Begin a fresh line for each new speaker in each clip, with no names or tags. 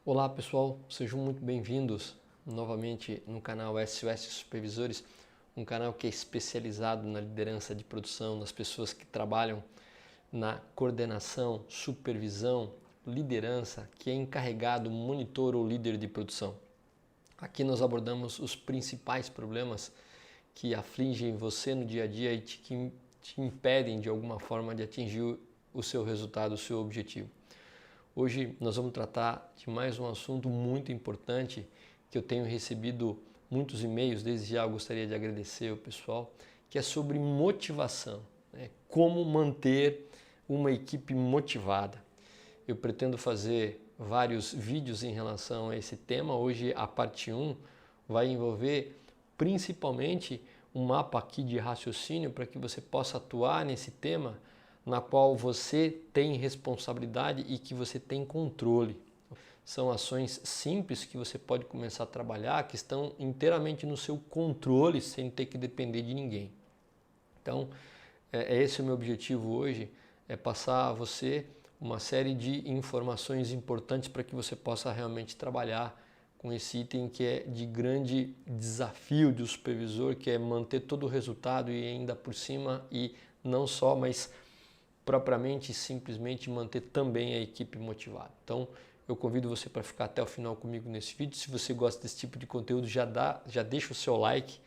Olá pessoal, sejam muito bem-vindos novamente no canal SOS Supervisores, um canal que é especializado na liderança de produção, nas pessoas que trabalham na coordenação, supervisão, liderança, que é encarregado, monitor ou líder de produção. Aqui nós abordamos os principais problemas que afligem você no dia a dia e que te impedem de alguma forma de atingir o seu resultado, o seu objetivo. Hoje nós vamos tratar de mais um assunto muito importante que eu tenho recebido muitos e-mails, desde já eu gostaria de agradecer o pessoal, que é sobre motivação, né? Como manter uma equipe motivada. Eu pretendo fazer vários vídeos em relação a esse tema. Hoje a parte 1 vai envolver principalmente um mapa aqui de raciocínio para que você possa atuar nesse tema na qual você tem responsabilidade e que você tem controle. São ações simples que você pode começar a trabalhar, que estão inteiramente no seu controle, sem ter que depender de ninguém. Então, esse é o meu objetivo hoje, é passar a você uma série de informações importantes para que você possa realmente trabalhar com esse item que é de grande desafio do supervisor, que é manter todo o resultado e ainda por cima, e não só, mas propriamente e simplesmente manter também a equipe motivada. Então, eu convido você para ficar até o final comigo nesse vídeo. Se você gosta desse tipo de conteúdo, já deixa o seu like,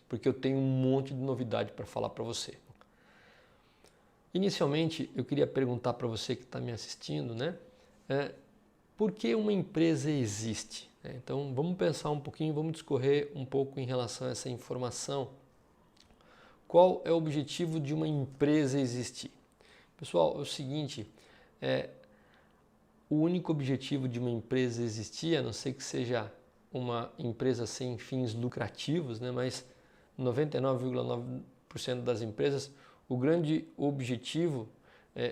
porque eu tenho um monte de novidade para falar para você. Inicialmente, eu queria perguntar para você que está me assistindo, né? Por que uma empresa existe? Então, vamos pensar um pouquinho, vamos discorrer um pouco em relação a essa informação. Qual é o objetivo de uma empresa existir? Pessoal, é o seguinte, o único objetivo de uma empresa existir, a não ser que seja uma empresa sem fins lucrativos, né, mas 99,9% das empresas, o grande objetivo,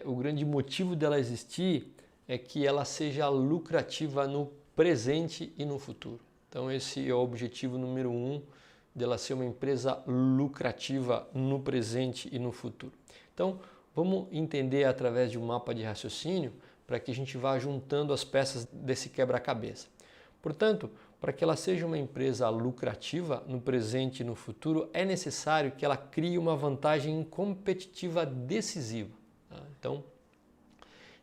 o grande motivo dela existir é que ela seja lucrativa no presente e no futuro. Então esse é o objetivo número 1 dela ser uma empresa lucrativa no presente e no futuro. Então, vamos entender através de um mapa de raciocínio para que a gente vá juntando as peças desse quebra-cabeça. Portanto, para que ela seja uma empresa lucrativa no presente e no futuro, é necessário que ela crie uma vantagem competitiva decisiva. Então,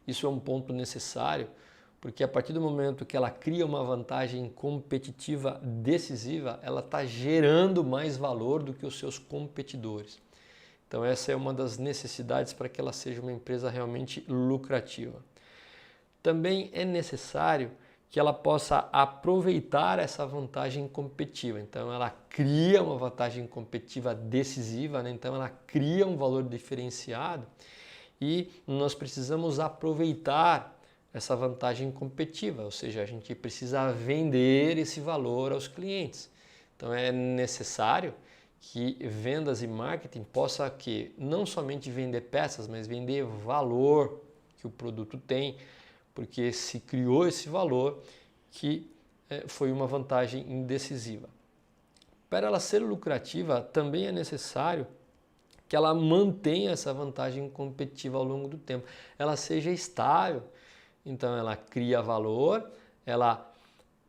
isso é um ponto necessário, porque a partir do momento que ela cria uma vantagem competitiva decisiva, ela está gerando mais valor do que os seus competidores. Então essa é uma das necessidades para que ela seja uma empresa realmente lucrativa. Também é necessário que ela possa aproveitar essa vantagem competitiva. Então ela cria uma vantagem competitiva decisiva, né? Então ela cria um valor diferenciado e nós precisamos aproveitar essa vantagem competitiva, ou seja, a gente precisa vender esse valor aos clientes. Então é necessário que vendas e marketing possa que não somente vender peças, mas vender valor que o produto tem, porque se criou esse valor que foi uma vantagem decisiva. Para ela ser lucrativa, também é necessário que ela mantenha essa vantagem competitiva ao longo do tempo, ela seja estável. Então ela cria valor, ela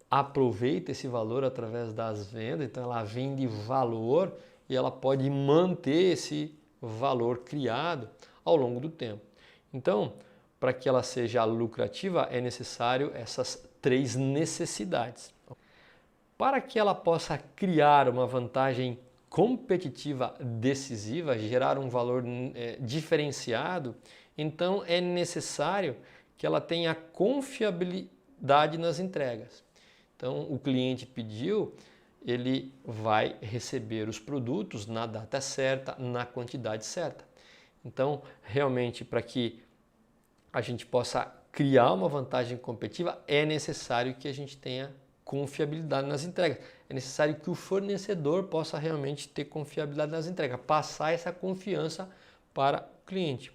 aproveita esse valor através das vendas, então ela vende valor e ela pode manter esse valor criado ao longo do tempo. Então, para que ela seja lucrativa, é necessário essas 3 necessidades. Para que ela possa criar uma vantagem competitiva decisiva, gerar um valor diferenciado, então é necessário que ela tenha confiabilidade nas entregas. Então, o cliente pediu, ele vai receber os produtos na data certa, na quantidade certa. Então, realmente, para que a gente possa criar uma vantagem competitiva, é necessário que a gente tenha confiabilidade nas entregas. É necessário que o fornecedor possa realmente ter confiabilidade nas entregas, passar essa confiança para o cliente.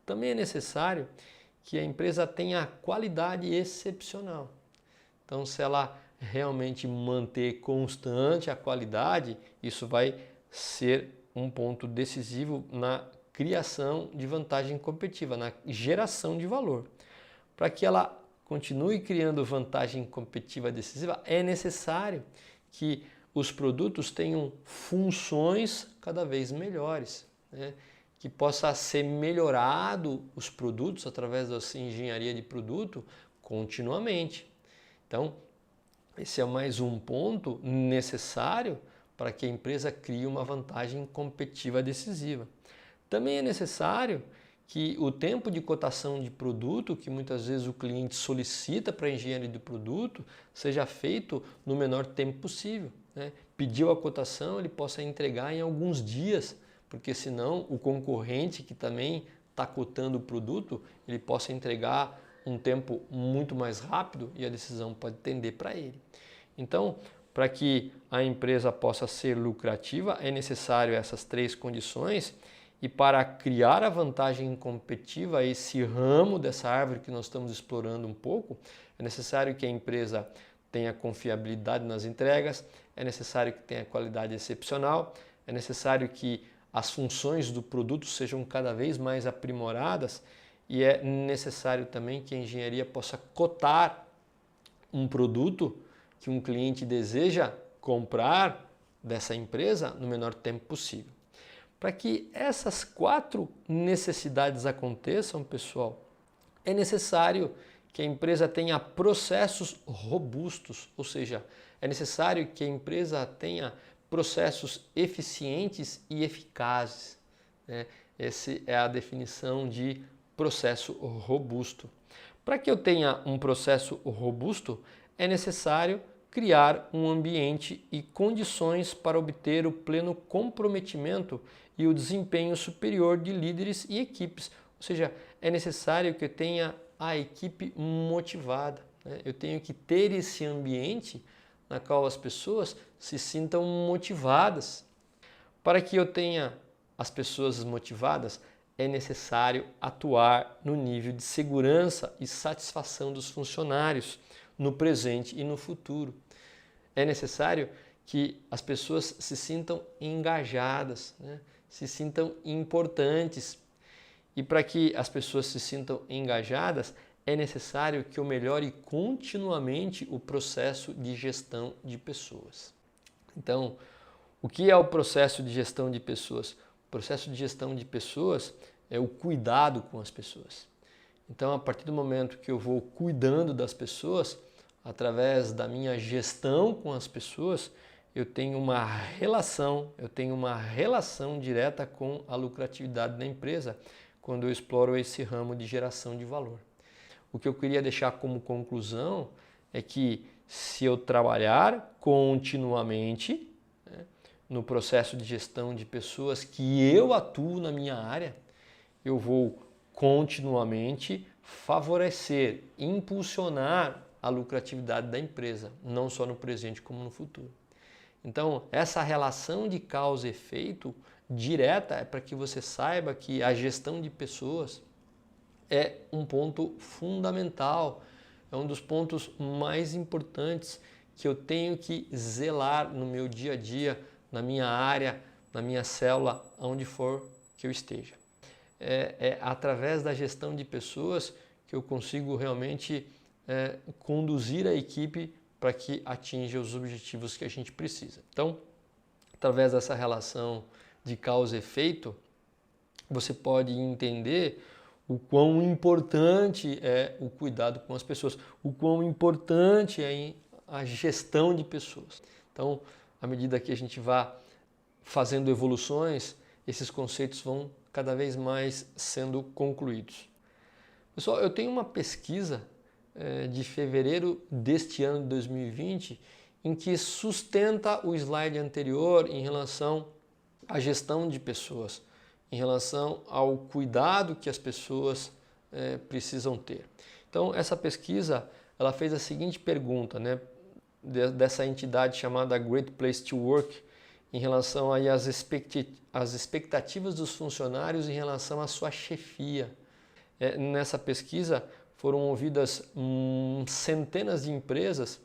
Também é necessário que a empresa tenha qualidade excepcional. Então, se ela realmente manter constante a qualidade, isso vai ser um ponto decisivo na criação de vantagem competitiva, na geração de valor. Para que ela continue criando vantagem competitiva decisiva, é necessário que os produtos tenham funções cada vez melhores, né? Que possa ser melhorado os produtos através dessa engenharia de produto continuamente. Então, esse é mais um ponto necessário para que a empresa crie uma vantagem competitiva decisiva. Também é necessário que o tempo de cotação de produto, que muitas vezes o cliente solicita para a engenharia de produto, seja feito no menor tempo possível, né? Pediu a cotação, ele possa entregar em alguns dias, porque senão o concorrente que também está cotando o produto, ele possa entregar um tempo muito mais rápido e a decisão pode tender para ele. Então, para que a empresa possa ser lucrativa, é necessário essas três condições, e para criar a vantagem competitiva, esse ramo dessa árvore que nós estamos explorando um pouco, é necessário que a empresa tenha confiabilidade nas entregas, é necessário que tenha qualidade excepcional, é necessário que as funções do produto sejam cada vez mais aprimoradas e é necessário também que a engenharia possa cotar um produto que um cliente deseja comprar dessa empresa no menor tempo possível. Para que essas 4 necessidades aconteçam, pessoal, é necessário que a empresa tenha processos robustos, ou seja, é necessário que a empresa tenha processos eficientes e eficazes, né? Essa é a definição de processo robusto. Para que eu tenha um processo robusto, é necessário criar um ambiente e condições para obter o pleno comprometimento e o desempenho superior de líderes e equipes. Ou seja, é necessário que eu tenha a equipe motivada, né? Eu tenho que ter esse ambiente na qual as pessoas se sintam motivadas. Para que eu tenha as pessoas motivadas, é necessário atuar no nível de segurança e satisfação dos funcionários no presente e no futuro. É necessário que as pessoas se sintam engajadas, né? Se sintam importantes. E para que as pessoas se sintam engajadas, é necessário que eu melhore continuamente o processo de gestão de pessoas. Então, o que é o processo de gestão de pessoas? O processo de gestão de pessoas é o cuidado com as pessoas. Então, a partir do momento que eu vou cuidando das pessoas, através da minha gestão com as pessoas, eu tenho uma relação direta com a lucratividade da empresa quando eu exploro esse ramo de geração de valor. O que eu queria deixar como conclusão é que se eu trabalhar continuamente, né, no processo de gestão de pessoas que eu atuo na minha área, eu vou continuamente favorecer, impulsionar a lucratividade da empresa, não só no presente como no futuro. Então, essa relação de causa e efeito direta é para que você saiba que a gestão de pessoas é um ponto fundamental, é um dos pontos mais importantes que eu tenho que zelar no meu dia a dia, na minha área, na minha célula, onde for que eu esteja. É através da gestão de pessoas que eu consigo realmente conduzir a equipe para que atinja os objetivos que a gente precisa. Então, através dessa relação de causa e efeito, você pode entender o quão importante é o cuidado com as pessoas, o quão importante é a gestão de pessoas. Então, à medida que a gente vá fazendo evoluções, esses conceitos vão cada vez mais sendo concluídos. Pessoal, eu tenho uma pesquisa de fevereiro deste ano de 2020 em que sustenta o slide anterior em relação à gestão de pessoas, em relação ao cuidado que as pessoas precisam ter. Então, essa pesquisa ela fez a seguinte pergunta, né, dessa entidade chamada Great Place to Work, em relação aí às expectativas dos funcionários em relação à sua chefia. Nessa pesquisa foram ouvidas centenas de empresas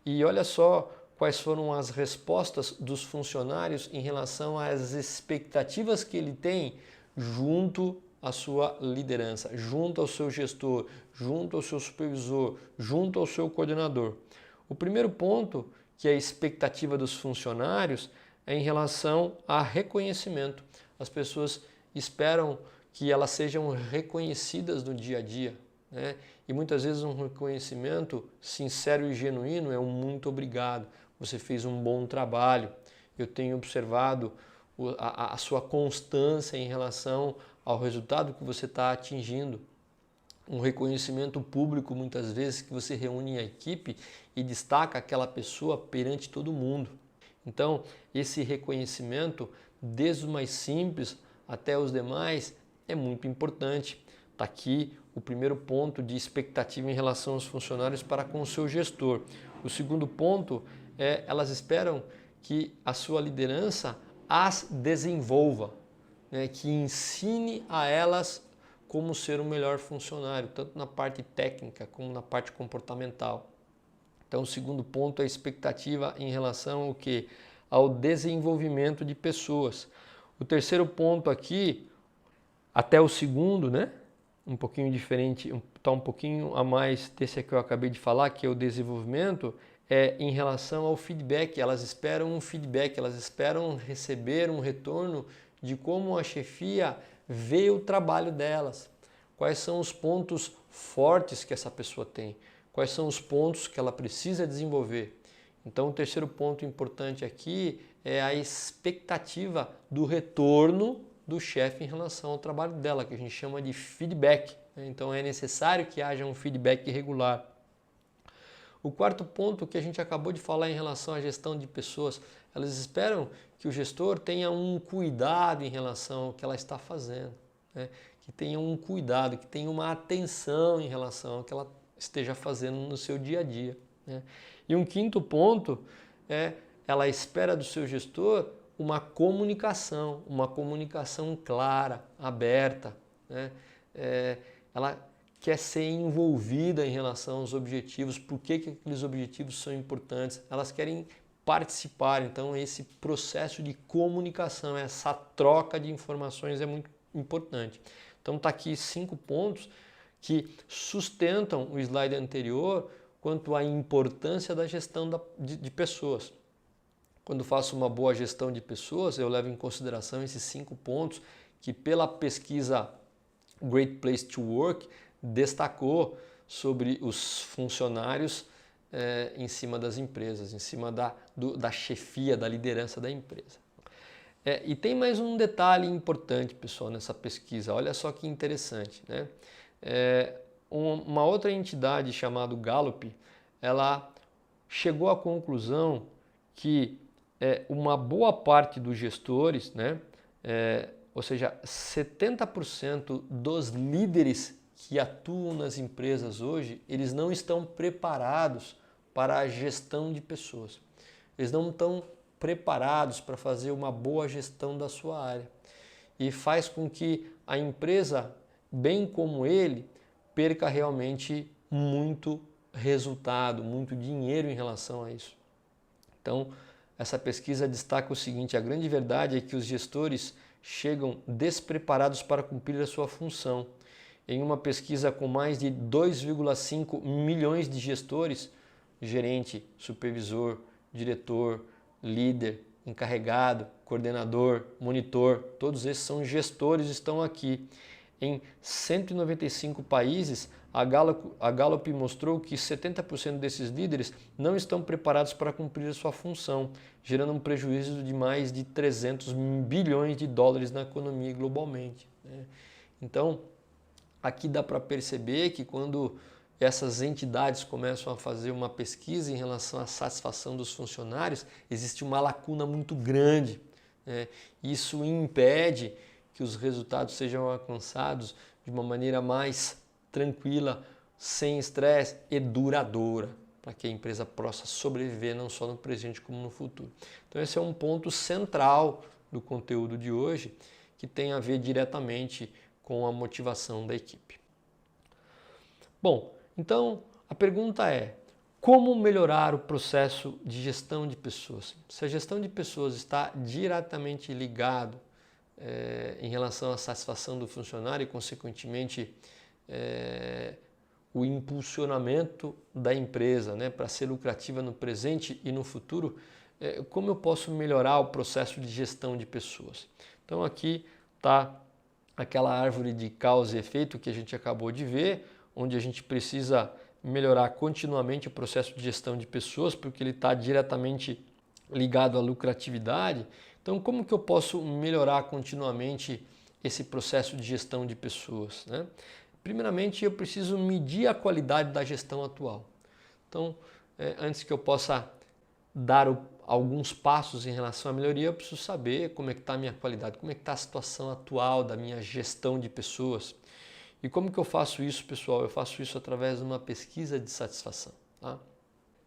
e olha só quais foram as respostas dos funcionários em relação às expectativas que ele tem junto à sua liderança, junto ao seu gestor, junto ao seu supervisor, junto ao seu coordenador. O primeiro ponto, que é a expectativa dos funcionários, é em relação a reconhecimento. As pessoas esperam que elas sejam reconhecidas no dia a dia, né? E muitas vezes um reconhecimento sincero e genuíno é um muito obrigado, você fez um bom trabalho. Eu tenho observado a sua constância em relação ao resultado que você está atingindo. Um reconhecimento público, muitas vezes, que você reúne a equipe e destaca aquela pessoa perante todo mundo. Então, esse reconhecimento, desde os mais simples até os demais, é muito importante. Está aqui o primeiro ponto de expectativa em relação aos funcionários para com o seu gestor. O segundo ponto é elas esperam que a sua liderança as desenvolva, né? Que ensine a elas como ser um melhor funcionário, tanto na parte técnica como na parte comportamental. Então, o segundo ponto é a expectativa em relação ao quê? Ao desenvolvimento de pessoas. O terceiro ponto aqui, até o segundo, né? Um pouquinho diferente, está um pouquinho a mais desse que eu acabei de falar, que é o desenvolvimento, é em relação ao feedback. Elas esperam um feedback, elas esperam receber um retorno de como a chefia vê o trabalho delas. Quais são os pontos fortes que essa pessoa tem? Quais são os pontos que ela precisa desenvolver? Então, o terceiro ponto importante aqui é a expectativa do retorno do chefe em relação ao trabalho dela, que a gente chama de feedback. Então, é necessário que haja um feedback regular. O quarto ponto que a gente acabou de falar em relação à gestão de pessoas, elas esperam que o gestor tenha um cuidado em relação ao que ela está fazendo, né? Que tenha um cuidado, que tenha uma atenção em relação ao que ela esteja fazendo no seu dia a dia, né? E um quinto ponto é ela espera do seu gestor uma comunicação clara, aberta, né? Ela quer ser envolvida em relação aos objetivos, por que aqueles objetivos são importantes, elas querem participar. Então, esse processo de comunicação, essa troca de informações é muito importante. Então, está aqui 5 pontos que sustentam o slide anterior quanto à importância da gestão de pessoas. Quando faço uma boa gestão de pessoas, eu levo em consideração esses 5 pontos que, pela pesquisa Great Place to Work, destacou sobre os funcionários em cima das empresas, em cima da chefia, da liderança da empresa. E tem mais um detalhe importante, pessoal, nessa pesquisa. Olha só que interessante, né? Uma outra entidade chamada Gallup, ela chegou à conclusão que uma boa parte dos gestores, né, ou seja, 70% dos líderes que atuam nas empresas hoje, eles não estão preparados para a gestão de pessoas. Eles não estão preparados para fazer uma boa gestão da sua área. E faz com que a empresa, bem como ele, perca realmente muito resultado, muito dinheiro em relação a isso. Então, essa pesquisa destaca o seguinte: a grande verdade é que os gestores chegam despreparados para cumprir a sua função. Em uma pesquisa com mais de 2,5 milhões de gestores, gerente, supervisor, diretor, líder, encarregado, coordenador, monitor, todos esses são gestores, estão aqui. Em 195 países, a Gallup mostrou que 70% desses líderes não estão preparados para cumprir a sua função, gerando um prejuízo de mais de 300 bilhões de dólares na economia globalmente, né? Então, aqui dá para perceber que quando essas entidades começam a fazer uma pesquisa em relação à satisfação dos funcionários, existe uma lacuna muito grande, né? Isso impede que os resultados sejam alcançados de uma maneira mais tranquila, sem estresse e duradoura, para que a empresa possa sobreviver não só no presente como no futuro. Então esse é um ponto central do conteúdo de hoje, que tem a ver diretamente com a motivação da equipe. Bom, então a pergunta é: como melhorar o processo de gestão de pessoas? Se a gestão de pessoas está diretamente ligado em relação à satisfação do funcionário e, consequentemente, o impulsionamento da empresa, né, para ser lucrativa no presente e no futuro, como eu posso melhorar o processo de gestão de pessoas. Então aqui está aquela árvore de causa e efeito que a gente acabou de ver, onde a gente precisa melhorar continuamente o processo de gestão de pessoas, porque ele está diretamente ligado à lucratividade. Então, como que eu posso melhorar continuamente esse processo de gestão de pessoas, né? Primeiramente, eu preciso medir a qualidade da gestão atual. Então, antes que eu possa dar alguns passos em relação à melhoria, eu preciso saber como é que está a minha qualidade, como é que está a situação atual da minha gestão de pessoas. E como que eu faço isso, pessoal? Eu faço isso através de uma pesquisa de satisfação. Tá?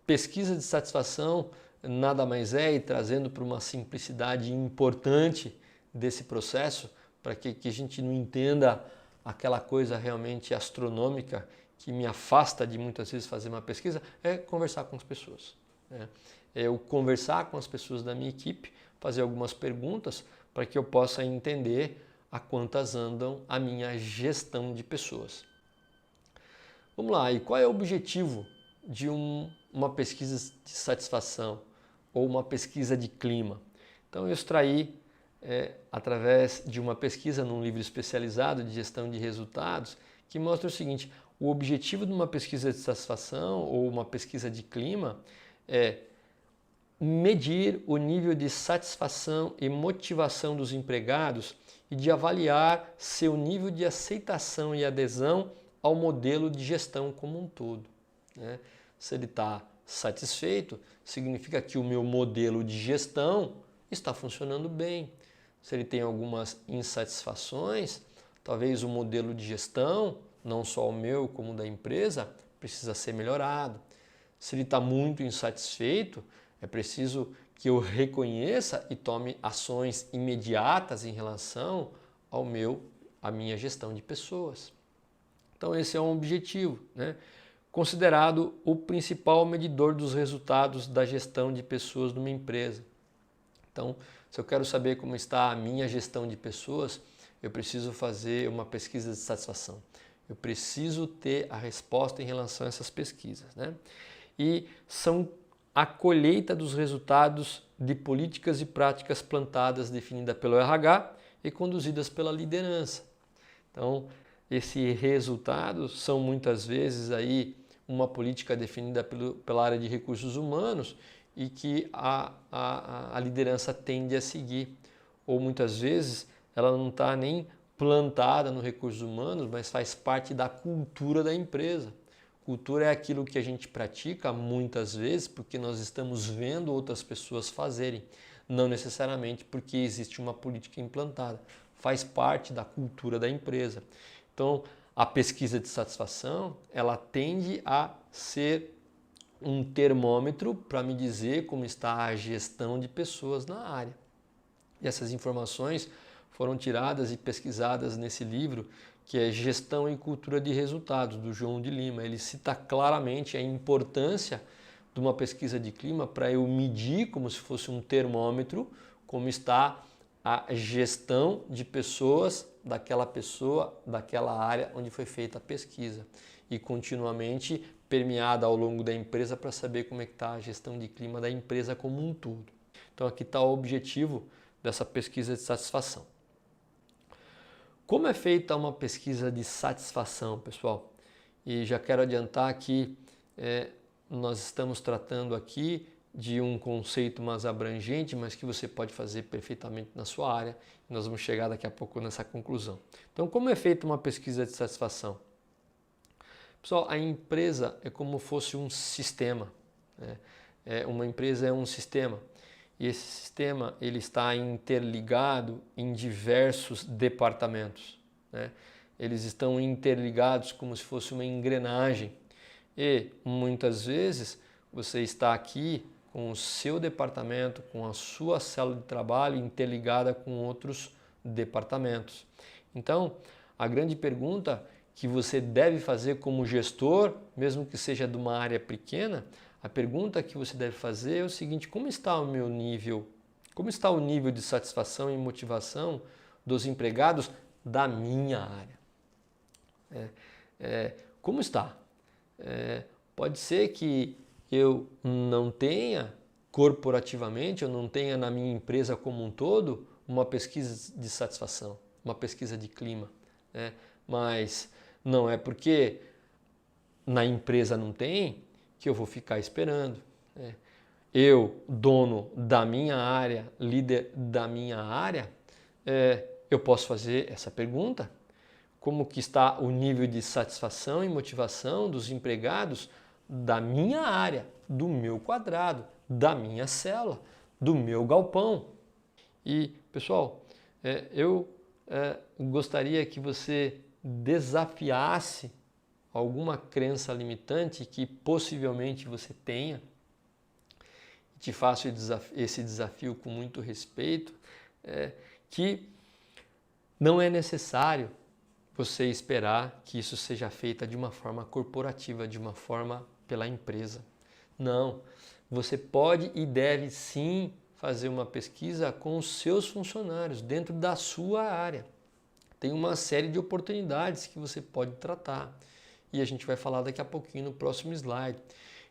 Pesquisa de satisfação nada mais é, e trazendo para uma simplicidade importante desse processo, para que a gente não entenda aquela coisa realmente astronômica que me afasta de muitas vezes fazer uma pesquisa, é conversar com as pessoas. É eu conversar com as pessoas da minha equipe, fazer algumas perguntas para que eu possa entender a quantas andam a minha gestão de pessoas. Vamos lá, e qual é o objetivo de uma pesquisa de satisfação ou uma pesquisa de clima? Então eu extraí através de uma pesquisa num livro especializado de gestão de resultados que mostra o seguinte: o objetivo de uma pesquisa de satisfação ou uma pesquisa de clima é medir o nível de satisfação e motivação dos empregados e de avaliar seu nível de aceitação e adesão ao modelo de gestão como um todo. Né? Se ele está satisfeito, significa que o meu modelo de gestão está funcionando bem. Se ele tem algumas insatisfações, talvez o modelo de gestão, não só o meu como o da empresa, precisa ser melhorado. Se ele está muito insatisfeito, é preciso que eu reconheça e tome ações imediatas em relação à minha gestão de pessoas. Então esse é um objetivo, né? Considerado o principal medidor dos resultados da gestão de pessoas numa empresa. Então, se eu quero saber como está a minha gestão de pessoas, eu preciso fazer uma pesquisa de satisfação. Eu preciso ter a resposta em relação a essas pesquisas, né? E são a colheita dos resultados de políticas e práticas plantadas, definida pelo RH e conduzidas pela liderança. Então, esses resultados são muitas vezes aí uma política definida pela área de recursos humanos e que a liderança tende a seguir. Ou muitas vezes ela não está nem plantada no recursos humanos, mas faz parte da cultura da empresa. Cultura é aquilo que a gente pratica muitas vezes porque nós estamos vendo outras pessoas fazerem, não necessariamente porque existe uma política implantada. Faz parte da cultura da empresa. Então, a pesquisa de satisfação, ela tende a ser um termômetro para me dizer como está a gestão de pessoas na área. E essas informações foram tiradas e pesquisadas nesse livro, que é Gestão e Cultura de Resultados, do João de Lima. Ele cita claramente a importância de uma pesquisa de clima para eu medir, como se fosse um termômetro, como está a gestão de pessoas, daquela área onde foi feita a pesquisa. E continuamente permeada ao longo da empresa para saber como é que está a gestão de clima da empresa como um todo. Então aqui está o objetivo dessa pesquisa de satisfação. Como é feita uma pesquisa de satisfação, pessoal? E já quero adiantar que nós estamos tratando aqui de um conceito mais abrangente, mas que você pode fazer perfeitamente na sua área. Nós vamos chegar daqui a pouco nessa conclusão. Então, como é feita uma pesquisa de satisfação? Pessoal, a empresa é como fosse um sistema. Né? Uma empresa é um sistema. E esse sistema ele está interligado em diversos departamentos. Né? Eles estão interligados como se fosse uma engrenagem. E muitas vezes você está aqui com o seu departamento, com a sua célula de trabalho interligada com outros departamentos. Então, a grande pergunta que você deve fazer como gestor, mesmo que seja de uma área pequena, a pergunta que você deve fazer é o seguinte: como está o meu nível? Como está o nível de satisfação e motivação dos empregados da minha área. Como está? Pode ser que eu não tenha corporativamente, eu não tenha na minha empresa como um todo uma pesquisa de satisfação, uma pesquisa de clima, né? Mas não é porque na empresa não tem que eu vou ficar esperando, né? Eu, dono da minha área, líder da minha área, eu posso fazer essa pergunta: como que está o nível de satisfação e motivação dos empregados da minha área, do meu quadrado, da minha célula, do meu galpão? E, pessoal, eu gostaria que você desafiasse alguma crença limitante que possivelmente você tenha. Te faço esse desafio com muito respeito, que não é necessário você esperar que isso seja feito de uma forma corporativa, de uma forma pela empresa. Não, você pode e deve sim fazer uma pesquisa com os seus funcionários dentro da sua área. Tem uma série de oportunidades que você pode tratar e a gente vai falar daqui a pouquinho no próximo slide.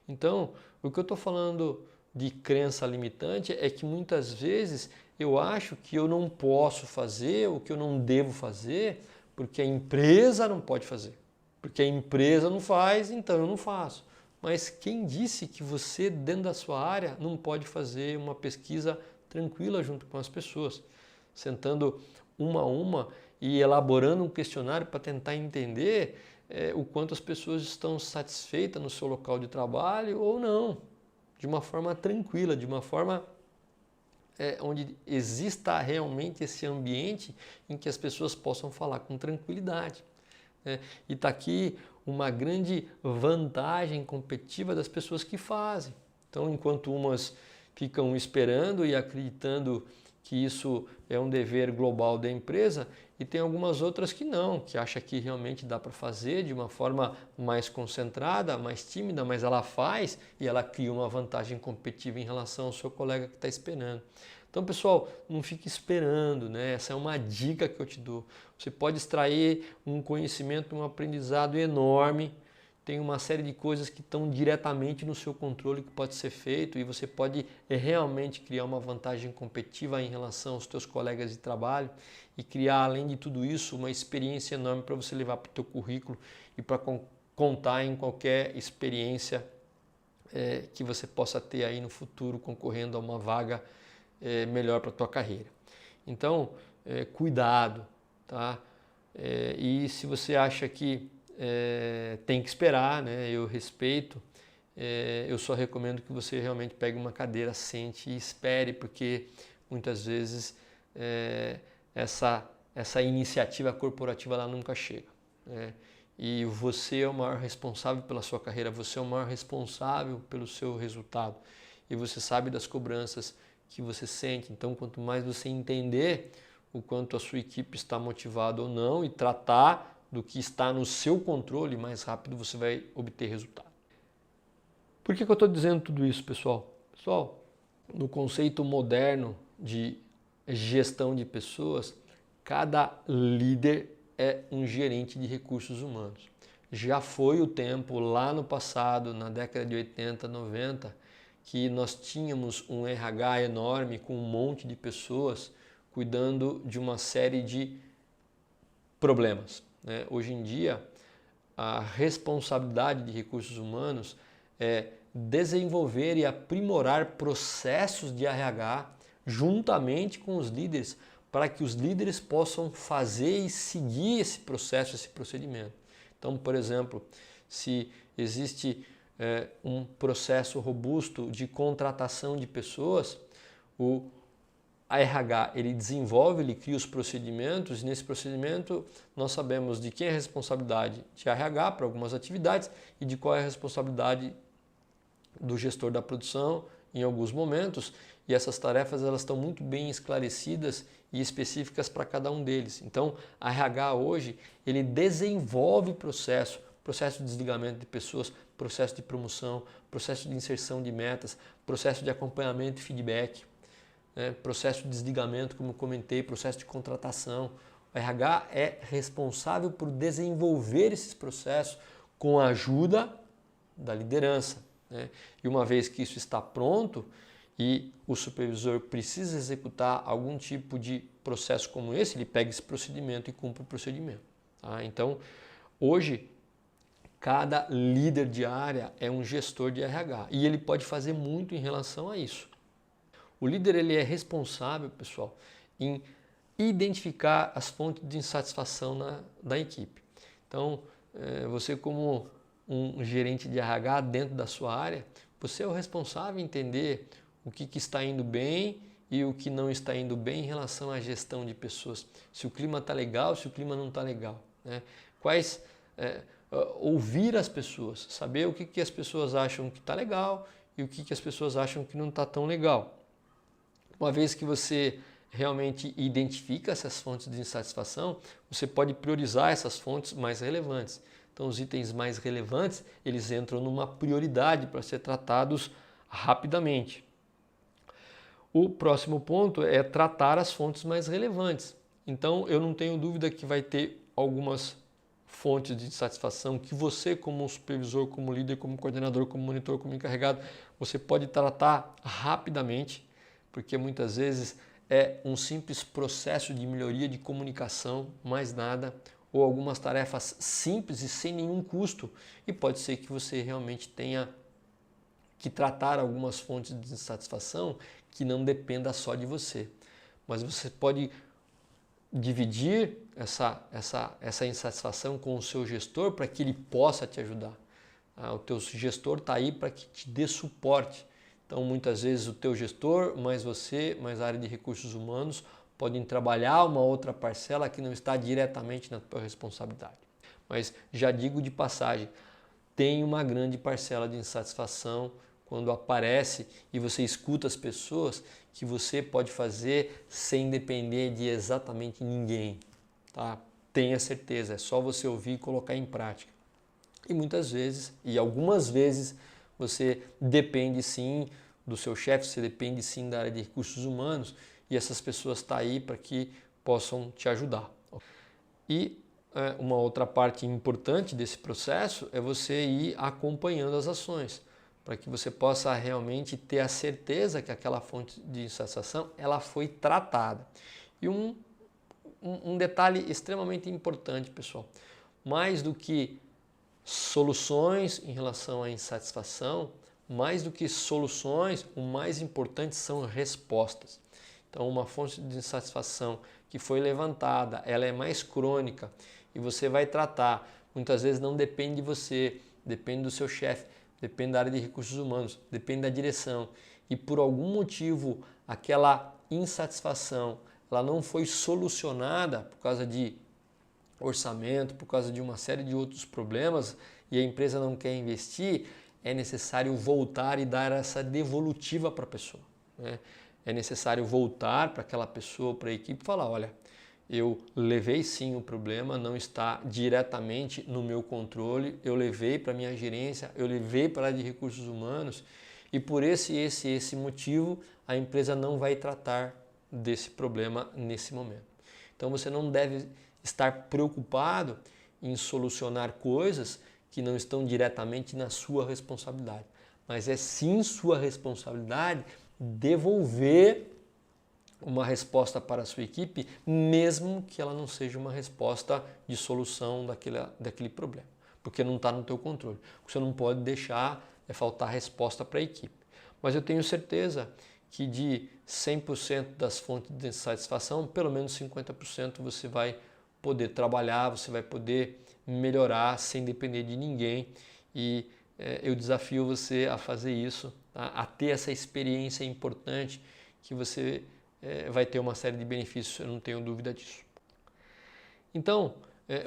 Então, o que eu estou falando de crença limitante é que muitas vezes eu acho que eu não posso fazer, o que eu não devo fazer, porque a empresa não pode fazer. Porque a empresa não faz, então eu não faço. Mas quem disse que você, dentro da sua área, não pode fazer uma pesquisa tranquila junto com as pessoas? Sentando uma a uma e elaborando um questionário para tentar entender o quanto as pessoas estão satisfeitas no seu local de trabalho ou não. De uma forma tranquila, de uma forma onde exista realmente esse ambiente em que as pessoas possam falar com tranquilidade. E está aqui uma grande vantagem competitiva das pessoas que fazem. Então, enquanto umas ficam esperando e acreditando que isso é um dever global da empresa, e tem algumas outras que não, que acham que realmente dá para fazer de uma forma mais concentrada, mais tímida, mas ela faz e ela cria uma vantagem competitiva em relação ao seu colega que está esperando. Então, pessoal, não fique esperando, né? Essa é uma dica que eu te dou. Você pode extrair um conhecimento, um aprendizado enorme. Tem uma série de coisas que estão diretamente no seu controle que pode ser feito e você pode realmente criar uma vantagem competitiva em relação aos seus colegas de trabalho e criar, além de tudo isso, uma experiência enorme para você levar para o teu currículo e para contar em qualquer experiência que você possa ter aí no futuro concorrendo a uma vaga melhor para a tua carreira. Então, cuidado, tá? E se você acha que tem que esperar, né? Eu respeito, eu só recomendo que você realmente pegue uma cadeira, sente e espere, porque muitas vezes essa iniciativa corporativa ela nunca chega, né? E você é o maior responsável pela sua carreira, você é o maior responsável pelo seu resultado e você sabe das cobranças que você sente. Então, quanto mais você entender o quanto a sua equipe está motivada ou não e tratar do que está no seu controle, mais rápido você vai obter resultado. Por que eu estou dizendo tudo isso, pessoal? Pessoal, no conceito moderno de gestão de pessoas, cada líder é um gerente de recursos humanos. Já foi o tempo lá no passado, na década de 80, 90, que nós tínhamos um RH enorme com um monte de pessoas cuidando de uma série de problemas, né? Hoje em dia, a responsabilidade de recursos humanos é desenvolver e aprimorar processos de RH juntamente com os líderes para que os líderes possam fazer e seguir esse processo, esse procedimento. Então, por exemplo, se existe um processo robusto de contratação de pessoas, a RH ele desenvolve, ele cria os procedimentos e nesse procedimento nós sabemos de quem é a responsabilidade de RH para algumas atividades e de qual é a responsabilidade do gestor da produção em alguns momentos, e essas tarefas elas estão muito bem esclarecidas e específicas para cada um deles. Então, a RH hoje ele desenvolve processo de desligamento de pessoas, processo de promoção, processo de inserção de metas, processo de acompanhamento e feedback. né? Processo de desligamento, como eu comentei, processo de contratação. O RH é responsável por desenvolver esses processos com a ajuda da liderança, né? E uma vez que isso está pronto e o supervisor precisa executar algum tipo de processo como esse, ele pega esse procedimento e cumpre o procedimento. Tá? Então, hoje, cada líder de área é um gestor de RH e ele pode fazer muito em relação a isso. O líder ele é responsável, pessoal, em identificar as fontes de insatisfação da equipe. Então, você como um gerente de RH dentro da sua área, você é o responsável em entender o que está indo bem e o que não está indo bem em relação à gestão de pessoas. Se o clima está legal, se o clima não está legal, né? Ouvir as pessoas, saber o que as pessoas acham que está legal e o que as pessoas acham que não está tão legal. Uma vez que você realmente identifica essas fontes de insatisfação, você pode priorizar essas fontes mais relevantes. Então, os itens mais relevantes, eles entram numa prioridade para ser tratados rapidamente. O próximo ponto é tratar as fontes mais relevantes. Então, eu não tenho dúvida que vai ter algumas fontes de insatisfação que você, como supervisor, como líder, como coordenador, como monitor, como encarregado, você pode tratar rapidamente, porque muitas vezes é um simples processo de melhoria de comunicação, mais nada, ou algumas tarefas simples e sem nenhum custo. E pode ser que você realmente tenha que tratar algumas fontes de insatisfação que não dependa só de você. Mas você pode dividir essa insatisfação com o seu gestor para que ele possa te ajudar. O teu gestor está aí para que te dê suporte. Então, muitas vezes o teu gestor, mais você, mais a área de recursos humanos, podem trabalhar uma outra parcela que não está diretamente na tua responsabilidade. Mas já digo de passagem, tem uma grande parcela de insatisfação quando aparece e você escuta as pessoas que você pode fazer sem depender de exatamente ninguém. Tá? Tenha certeza, é só você ouvir e colocar em prática. E muitas vezes, e algumas vezes, você depende sim do seu chefe, você depende sim da área de recursos humanos e essas pessoas estão aí para que possam te ajudar. E uma outra parte importante desse processo é você ir acompanhando as ações, para que você possa realmente ter a certeza que aquela fonte de insatisfação ela foi tratada. E um detalhe extremamente importante, pessoal, mais do que soluções em relação à insatisfação, mais do que soluções, o mais importante são respostas. Então, uma fonte de insatisfação que foi levantada, ela é mais crônica e você vai tratar, muitas vezes não depende de você, depende do seu chefe, depende da área de recursos humanos, depende da direção e por algum motivo aquela insatisfação ela não foi solucionada por causa de orçamento, por causa de uma série de outros problemas e a empresa não quer investir, é necessário voltar e dar essa devolutiva para a pessoa, né? É necessário voltar para aquela pessoa, para a equipe e falar, olha, eu levei sim o problema, não está diretamente no meu controle, eu levei para a minha gerência, eu levei para a área de recursos humanos e por esse motivo a empresa não vai tratar desse problema nesse momento. Então você não deve estar preocupado em solucionar coisas que não estão diretamente na sua responsabilidade, mas é sim sua responsabilidade devolver uma resposta para a sua equipe, mesmo que ela não seja uma resposta de solução daquele problema, porque não está no teu controle. Você não pode deixar faltar resposta para a equipe. Mas eu tenho certeza que de 100% das fontes de insatisfação, pelo menos 50% você vai poder trabalhar, você vai poder melhorar sem depender de ninguém e eu desafio você a fazer isso, tá? A ter essa experiência importante que você vai ter uma série de benefícios, eu não tenho dúvida disso. Então,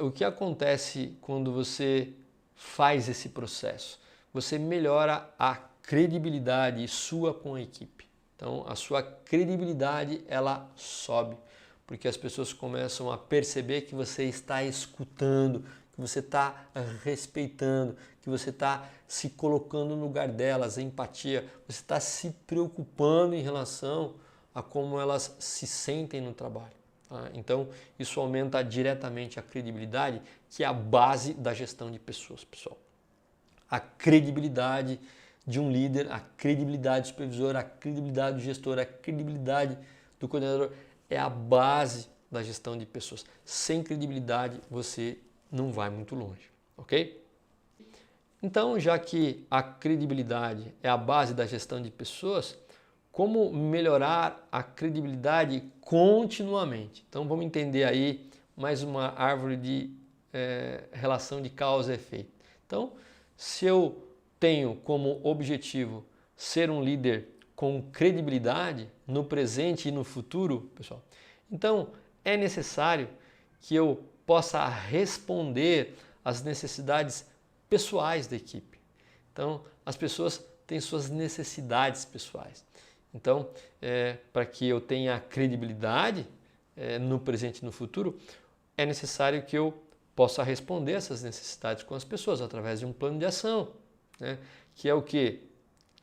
o que acontece quando você faz esse processo? Você melhora a credibilidade sua com a equipe. Então, a sua credibilidade ela sobe, porque as pessoas começam a perceber que você está escutando, que você está respeitando, que você está se colocando no lugar delas, a empatia, você está se preocupando em relação a como elas se sentem no trabalho. Tá? Então, isso aumenta diretamente a credibilidade, que é a base da gestão de pessoas, pessoal. A credibilidade de um líder, a credibilidade do supervisor, a credibilidade do gestor, a credibilidade do coordenador é a base da gestão de pessoas. Sem credibilidade, você não vai muito longe, ok? Então, já que a credibilidade é a base da gestão de pessoas, como melhorar a credibilidade continuamente? Então, vamos entender aí mais uma árvore de relação de causa e efeito. Então, se eu tenho como objetivo ser um líder com credibilidade no presente e no futuro, pessoal, então é necessário que eu possa responder às necessidades pessoais da equipe. Então, as pessoas têm suas necessidades pessoais. Então, para que eu tenha credibilidade no presente e no futuro, é necessário que eu possa responder essas necessidades com as pessoas através de um plano de ação, né? Que é o que?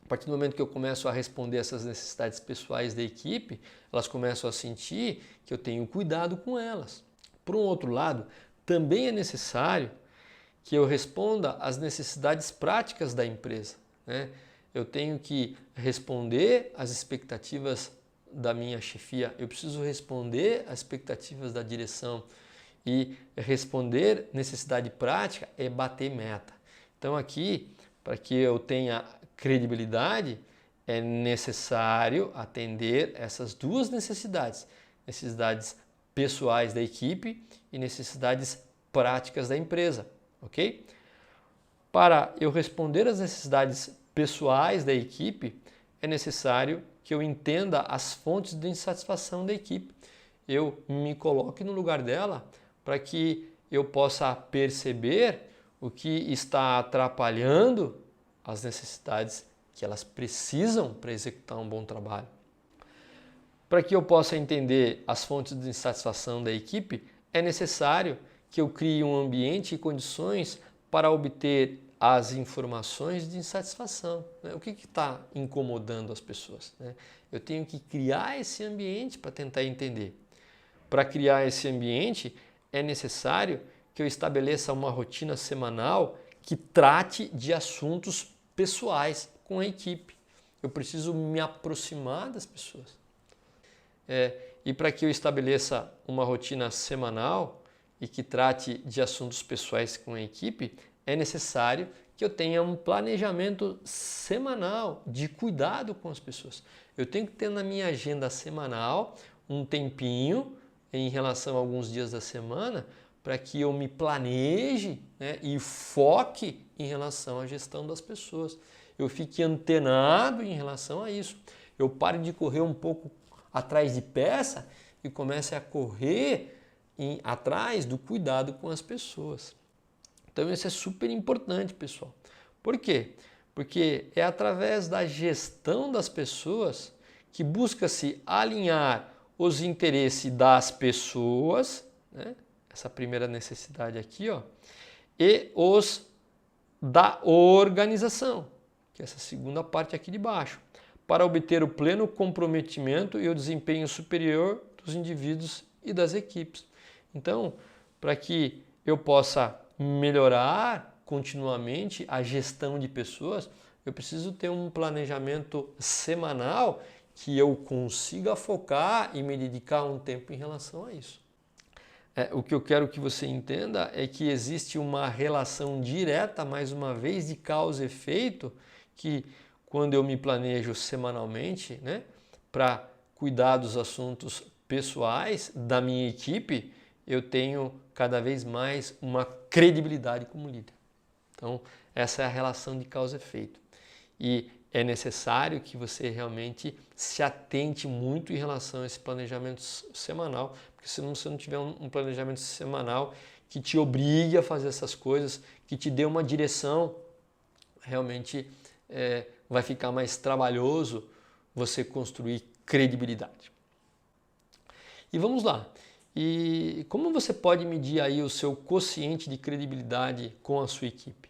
A partir do momento que eu começo a responder essas necessidades pessoais da equipe, elas começam a sentir que eu tenho cuidado com elas. Por um outro lado, também é necessário que eu responda às necessidades práticas da empresa, né? Eu tenho que responder às expectativas da minha chefia, eu preciso responder às expectativas da direção. E responder necessidade prática é bater meta. Então aqui, para que eu tenha credibilidade, é necessário atender essas duas necessidades. Necessidades pessoais da equipe e necessidades práticas da empresa, ok? Para eu responder às necessidades pessoais da equipe, é necessário que eu entenda as fontes de insatisfação da equipe. Eu me coloque no lugar dela para que eu possa perceber o que está atrapalhando as necessidades que elas precisam para executar um bom trabalho. Para que eu possa entender as fontes de insatisfação da equipe, é necessário que eu crie um ambiente e condições para obter as informações de insatisfação. O que está incomodando as pessoas? Eu tenho que criar esse ambiente para tentar entender. Para criar esse ambiente, é necessário que eu estabeleça uma rotina semanal que trate de assuntos pessoais com a equipe. Eu preciso me aproximar das pessoas. E para que eu estabeleça uma rotina semanal e que trate de assuntos pessoais com a equipe, é necessário que eu tenha um planejamento semanal de cuidado com as pessoas. Eu tenho que ter na minha agenda semanal um tempinho em relação a alguns dias da semana para que eu me planeje, né, e foque em relação à gestão das pessoas. Eu fique antenado em relação a isso. Eu pare de correr um pouco atrás de peça e comece a correr atrás do cuidado com as pessoas. Então isso é super importante, pessoal. Por quê? Porque é através da gestão das pessoas que busca-se alinhar os interesses das pessoas, né? Essa primeira necessidade aqui, ó, e os da organização, que é essa segunda parte aqui de baixo, para obter o pleno comprometimento e o desempenho superior dos indivíduos e das equipes. Então, para que eu possa melhorar continuamente a gestão de pessoas, eu preciso ter um planejamento semanal que eu consiga focar e me dedicar um tempo em relação a isso. O que eu quero que você entenda é que existe uma relação direta, mais uma vez, de causa e efeito, que quando eu me planejo semanalmente, né, para cuidar dos assuntos pessoais da minha equipe, eu tenho cada vez mais uma credibilidade como líder. Então, essa é a relação de causa e efeito. E é necessário que você realmente se atente muito em relação a esse planejamento semanal, porque se você não tiver um planejamento semanal que te obrigue a fazer essas coisas, que te dê uma direção, realmente vai ficar mais trabalhoso você construir credibilidade. E vamos lá. E como você pode medir aí o seu quociente de credibilidade com a sua equipe?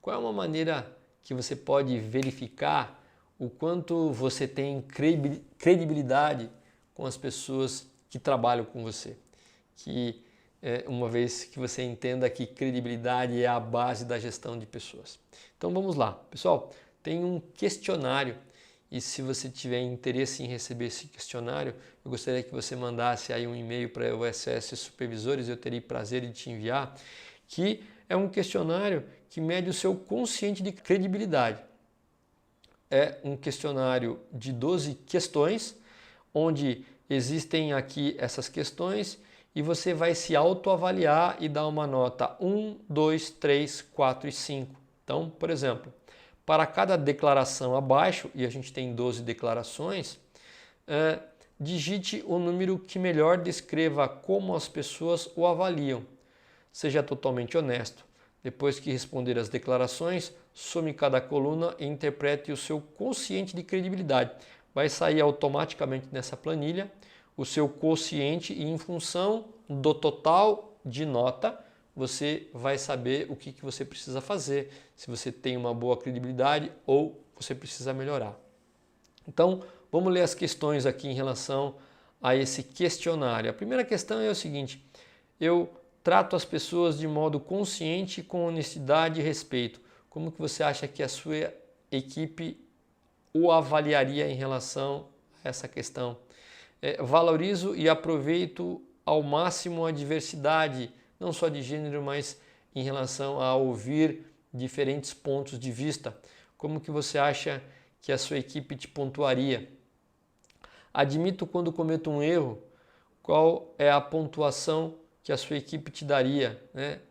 Qual é uma maneira que você pode verificar o quanto você tem credibilidade com as pessoas que trabalham com você. Uma vez que você entenda que credibilidade é a base da gestão de pessoas. Então vamos lá, pessoal, tem um questionário e se você tiver interesse em receber esse questionário, eu gostaria que você mandasse aí um e-mail para o SS Supervisores, eu teria prazer de te enviar, que é um questionário que mede o seu quociente de credibilidade. É um questionário de 12 questões, onde existem aqui essas questões e você vai se autoavaliar e dar uma nota 1, 2, 3, 4 e 5. Então, por exemplo, para cada declaração abaixo, e a gente tem 12 declarações, digite o número que melhor descreva como as pessoas o avaliam. Seja totalmente honesto. Depois que responder as declarações, some cada coluna e interprete o seu quociente de credibilidade. Vai sair automaticamente nessa planilha o seu quociente e em função do total de nota, você vai saber o que você precisa fazer, se você tem uma boa credibilidade ou você precisa melhorar. Então, vamos ler as questões aqui em relação a esse questionário. A primeira questão é o seguinte: eu trato as pessoas de modo consciente, com honestidade e respeito. Como que você acha que a sua equipe o avaliaria em relação a essa questão? Valorizo e aproveito ao máximo a diversidade, não só de gênero, mas em relação a ouvir diferentes pontos de vista. Como que você acha que a sua equipe te pontuaria? Admito quando cometo um erro. Qual é a pontuação que a sua equipe te daria?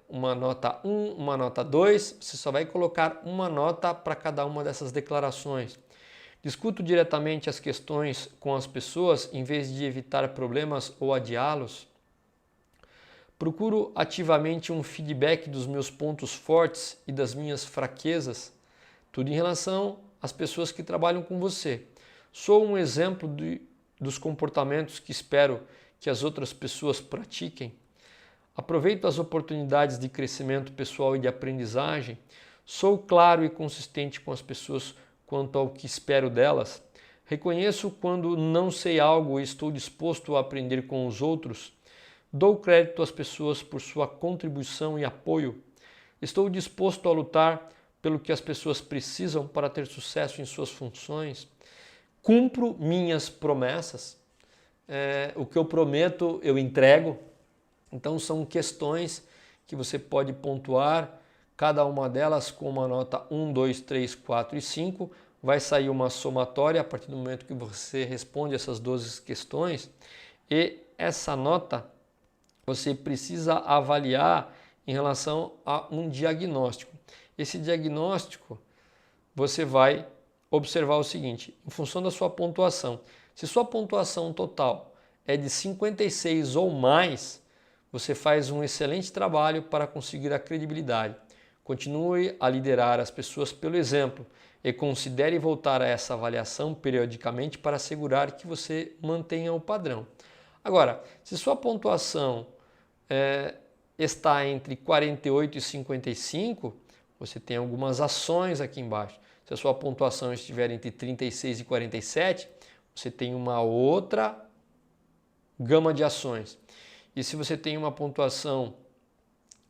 Uma nota 1, uma nota 2, você só vai colocar uma nota para cada uma dessas declarações. Discuto diretamente as questões com as pessoas em vez de evitar problemas ou adiá-los. Procuro ativamente um feedback dos meus pontos fortes e das minhas fraquezas, tudo em relação às pessoas que trabalham com você. Sou um exemplo dos comportamentos que espero que as outras pessoas pratiquem. Aproveito as oportunidades de crescimento pessoal e de aprendizagem. Sou claro e consistente com as pessoas quanto ao que espero delas. Reconheço quando não sei algo e estou disposto a aprender com os outros. Dou crédito às pessoas por sua contribuição e apoio. Estou disposto a lutar pelo que as pessoas precisam para ter sucesso em suas funções. Cumpro minhas promessas. O que eu prometo, eu entrego. Então são questões que você pode pontuar, cada uma delas com uma nota 1, 2, 3, 4 e 5. Vai sair uma somatória a partir do momento que você responde essas 12 questões. E essa nota você precisa avaliar em relação a um diagnóstico. Esse diagnóstico você vai observar o seguinte: em função da sua pontuação, se sua pontuação total é de 56 ou mais, você faz um excelente trabalho para conseguir a credibilidade. Continue a liderar as pessoas pelo exemplo e considere voltar a essa avaliação periodicamente para assegurar que você mantenha o padrão. Agora, se sua pontuação está entre 48 e 55, você tem algumas ações aqui embaixo. Se a sua pontuação estiver entre 36 e 47, você tem uma outra gama de ações. E se você tem uma pontuação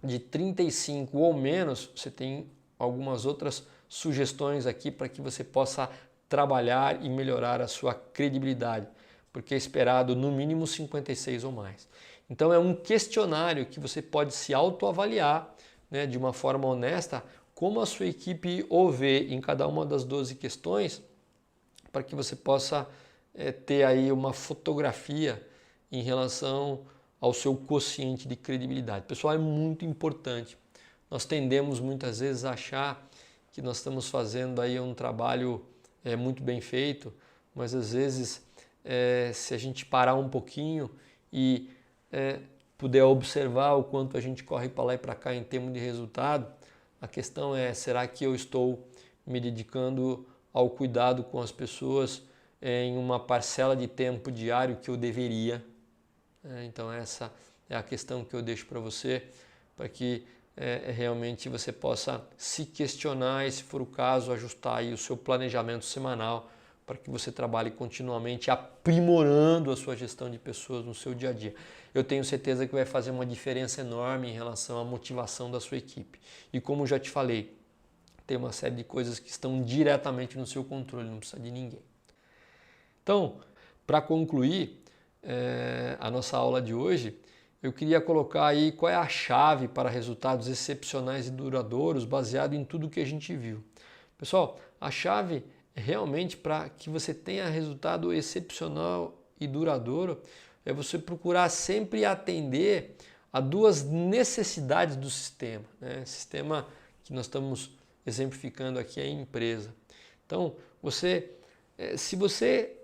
de 35 ou menos, você tem algumas outras sugestões aqui para que você possa trabalhar e melhorar a sua credibilidade, porque é esperado no mínimo 56 ou mais. Então é um questionário que você pode se autoavaliar, de uma forma honesta, como a sua equipe o vê em cada uma das 12 questões, para que você possa ter aí uma fotografia em relação ao seu quociente de credibilidade. Pessoal, é muito importante. Nós tendemos muitas vezes a achar que nós estamos fazendo aí um trabalho muito bem feito, mas às vezes se a gente parar um pouquinho e puder observar o quanto a gente corre para lá e para cá em termos de resultado, a questão é: será que eu estou me dedicando ao cuidado com as pessoas em uma parcela de tempo diário que eu deveria? Então essa é a questão que eu deixo para você, para que realmente você possa se questionar e, se for o caso, ajustar aí o seu planejamento semanal para que você trabalhe continuamente aprimorando a sua gestão de pessoas no seu dia a dia. Eu tenho certeza que vai fazer uma diferença enorme em relação à motivação da sua equipe. E como já te falei, tem uma série de coisas que estão diretamente no seu controle, não precisa de ninguém. Então, para concluir a nossa aula de hoje, eu queria colocar aí qual é a chave para resultados excepcionais e duradouros baseado em tudo que a gente viu. Pessoal, a chave realmente para que você tenha resultado excepcional e duradouro é você procurar sempre atender a duas necessidades do sistema, né? Sistema que nós estamos exemplificando aqui é a empresa. Então, se você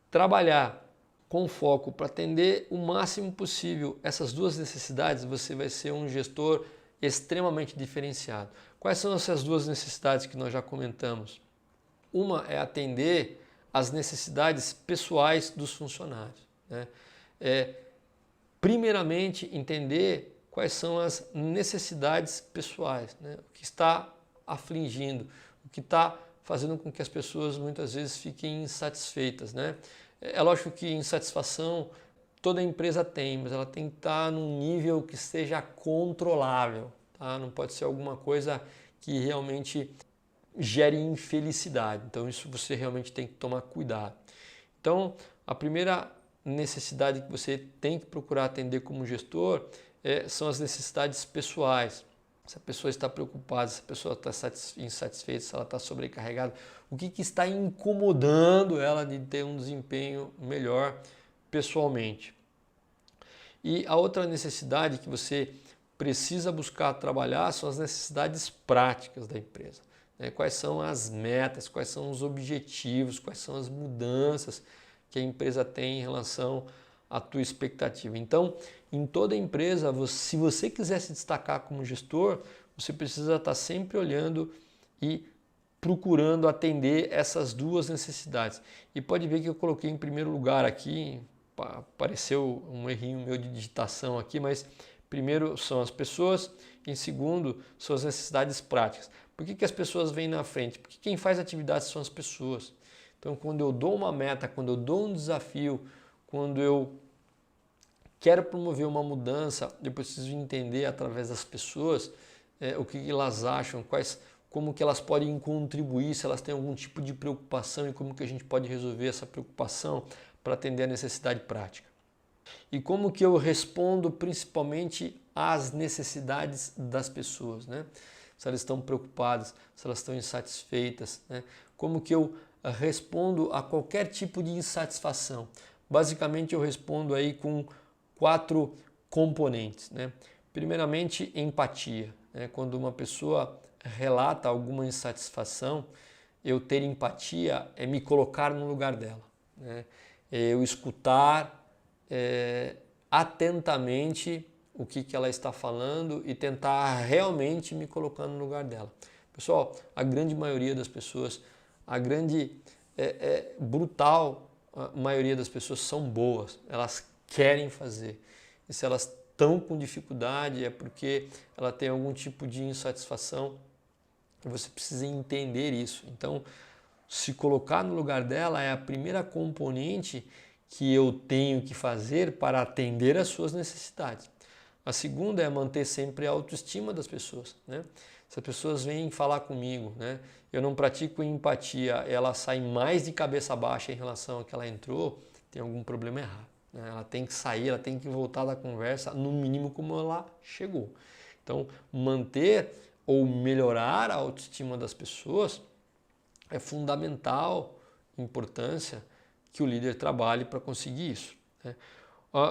trabalhar com foco para atender o máximo possível essas duas necessidades, você vai ser um gestor extremamente diferenciado. Quais são essas duas necessidades que nós já comentamos? Uma é atender às necessidades pessoais dos funcionários, né? Primeiramente, entender quais são as necessidades pessoais, né? O que está afligindo, o que está fazendo com que as pessoas muitas vezes fiquem insatisfeitas, né? É lógico que insatisfação toda empresa tem, mas ela tem que estar num nível que seja controlável, tá? Não pode ser alguma coisa que realmente gere infelicidade. Então isso você realmente tem que tomar cuidado. Então a primeira necessidade que você tem que procurar atender como gestor são as necessidades pessoais. Se a pessoa está preocupada, se a pessoa está insatisfeita, se ela está sobrecarregada, o que está incomodando ela de ter um desempenho melhor pessoalmente. E a outra necessidade que você precisa buscar trabalhar são as necessidades práticas da empresa, né? Quais são as metas, quais são os objetivos, quais são as mudanças que a empresa tem em relação à tua expectativa. Então, em toda empresa, se você quiser se destacar como gestor, você precisa estar sempre olhando e procurando atender essas duas necessidades. E pode ver que eu coloquei em primeiro lugar aqui, apareceu um errinho meu de digitação aqui, mas primeiro são as pessoas, em segundo são as necessidades práticas. Por que as pessoas vêm na frente? Porque quem faz atividades são as pessoas. Então, quando eu dou uma meta, quando eu dou um desafio, quando eu quero promover uma mudança, eu preciso entender através das pessoas o que elas acham, como que elas podem contribuir, se elas têm algum tipo de preocupação e como que a gente pode resolver essa preocupação para atender a necessidade prática. E como que eu respondo principalmente às necessidades das pessoas, né? Se elas estão preocupadas, se elas estão insatisfeitas, né? Como que eu respondo a qualquer tipo de insatisfação? Basicamente eu respondo aí com 4 componentes, né? Primeiramente, empatia, né? Quando uma pessoa relata alguma insatisfação, eu ter empatia é me colocar no lugar dela, né? Eu escutar atentamente o que ela está falando e tentar realmente me colocar no lugar dela. Pessoal, a grande maioria das pessoas, brutal maioria das pessoas são boas, elas querem fazer. E se elas estão com dificuldade é porque ela tem algum tipo de insatisfação e você precisa entender isso. Então, se colocar no lugar dela é a primeira componente que eu tenho que fazer para atender às suas necessidades. A segunda é manter sempre a autoestima das pessoas, né? Se as pessoas vêm falar comigo, né, eu não pratico empatia, ela sai mais de cabeça baixa em relação ao que ela entrou, tem algum problema errado, né? Ela tem que sair, ela tem que voltar da conversa, no mínimo como ela chegou. Então, manter ou melhorar a autoestima das pessoas é fundamental importância que o líder trabalhe para conseguir isso, né?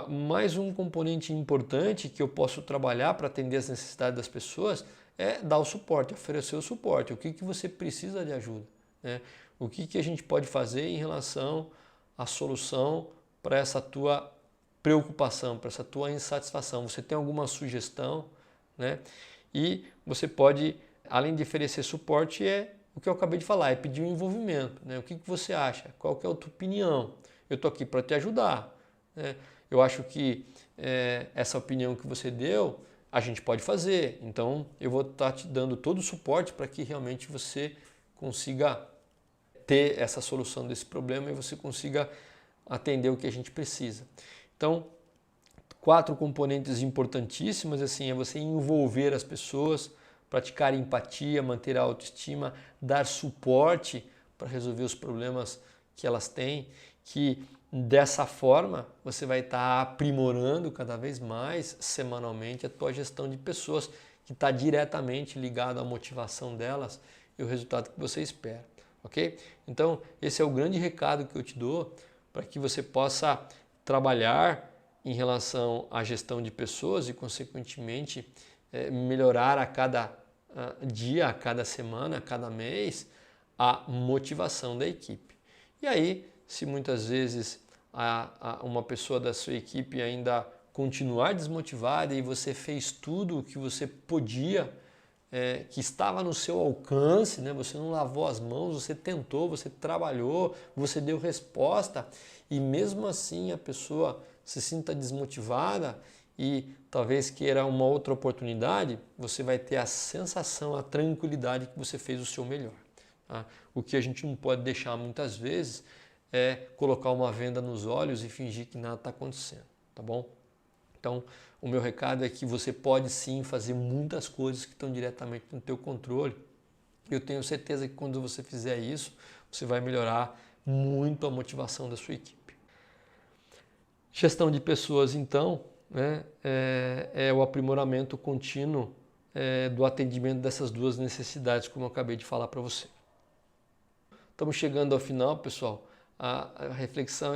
Mais um componente importante que eu posso trabalhar para atender as necessidades das pessoas é dar o suporte, oferecer o suporte. O que você precisa de ajuda, né? O que a gente pode fazer em relação à solução para essa tua preocupação, para essa tua insatisfação. Você tem alguma sugestão, né? E você pode, além de oferecer suporte, o que eu acabei de falar, é pedir um envolvimento, né? O que você acha? Qual que é a tua opinião? Eu estou aqui para te ajudar, né? Eu acho que essa opinião que você deu, a gente pode fazer. Então, eu vou estar te dando todo o suporte para que realmente você consiga ter essa solução desse problema e você consiga atender o que a gente precisa. Então, 4 componentes importantíssimos assim, é você envolver as pessoas, praticar empatia, manter a autoestima, dar suporte para resolver os problemas que elas têm, que dessa forma você vai estar aprimorando cada vez mais semanalmente a tua gestão de pessoas, que está diretamente ligado à motivação delas e o resultado que você espera, ok? Então esse é o grande recado que eu te dou para que você possa trabalhar em relação à gestão de pessoas e consequentemente melhorar a cada dia, a cada semana, a cada mês a motivação da equipe. E aí, se muitas vezes uma pessoa da sua equipe ainda continuar desmotivada e você fez tudo o que você podia, que estava no seu alcance, né? Você não lavou as mãos, você tentou, você trabalhou, você deu resposta e mesmo assim a pessoa se sinta desmotivada e talvez queira uma outra oportunidade, você vai ter a sensação, a tranquilidade que você fez o seu melhor. Tá? O que a gente não pode deixar muitas vezes é colocar uma venda nos olhos e fingir que nada está acontecendo, tá bom? Então, o meu recado é que você pode sim fazer muitas coisas que estão diretamente no teu controle. Eu tenho certeza que quando você fizer isso, você vai melhorar muito a motivação da sua equipe. Gestão de pessoas, então, né, é o aprimoramento contínuo do atendimento dessas duas necessidades, como eu acabei de falar para você. Estamos chegando ao final, pessoal. A reflexão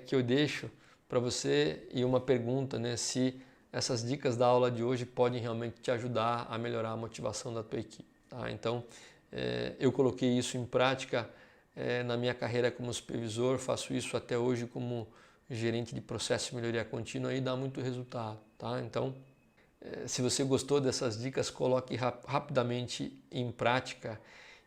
que eu deixo para você e uma pergunta, né, se essas dicas da aula de hoje podem realmente te ajudar a melhorar a motivação da tua equipe. Tá? Então, eu coloquei isso em prática na minha carreira como supervisor, faço isso até hoje como gerente de processo de melhoria contínua e dá muito resultado. Tá? Então, se você gostou dessas dicas, coloque rapidamente em prática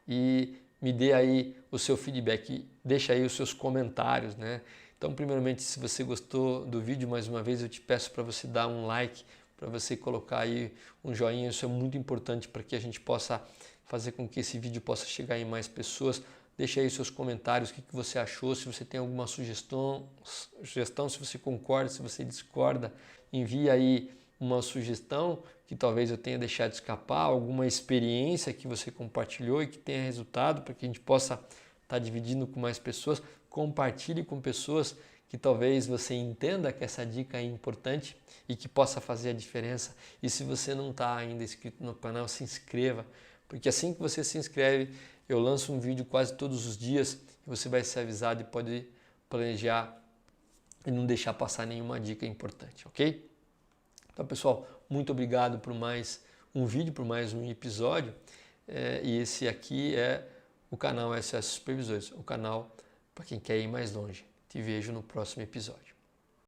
e me dê aí o seu feedback, deixa aí os seus comentários, né? Então, primeiramente, se você gostou do vídeo, mais uma vez eu te peço para você dar um like, para você colocar aí um joinha, isso é muito importante para que a gente possa fazer com que esse vídeo possa chegar em mais pessoas. Deixa aí os seus comentários, o que você achou, se você tem alguma sugestão, se você concorda, se você discorda, envia aí uma sugestão que talvez eu tenha deixado escapar, alguma experiência que você compartilhou e que tenha resultado, para que a gente possa estar dividindo com mais pessoas. Compartilhe com pessoas que talvez você entenda que essa dica é importante e que possa fazer a diferença. E se você não está ainda inscrito no canal, se inscreva, porque assim que você se inscreve, eu lanço um vídeo quase todos os dias e você vai ser avisado e pode planejar e não deixar passar nenhuma dica importante, ok? Então, pessoal, muito obrigado por mais um vídeo, por mais um episódio. E esse aqui é o canal SOS Supervisores, o canal para quem quer ir mais longe. Te vejo no próximo episódio.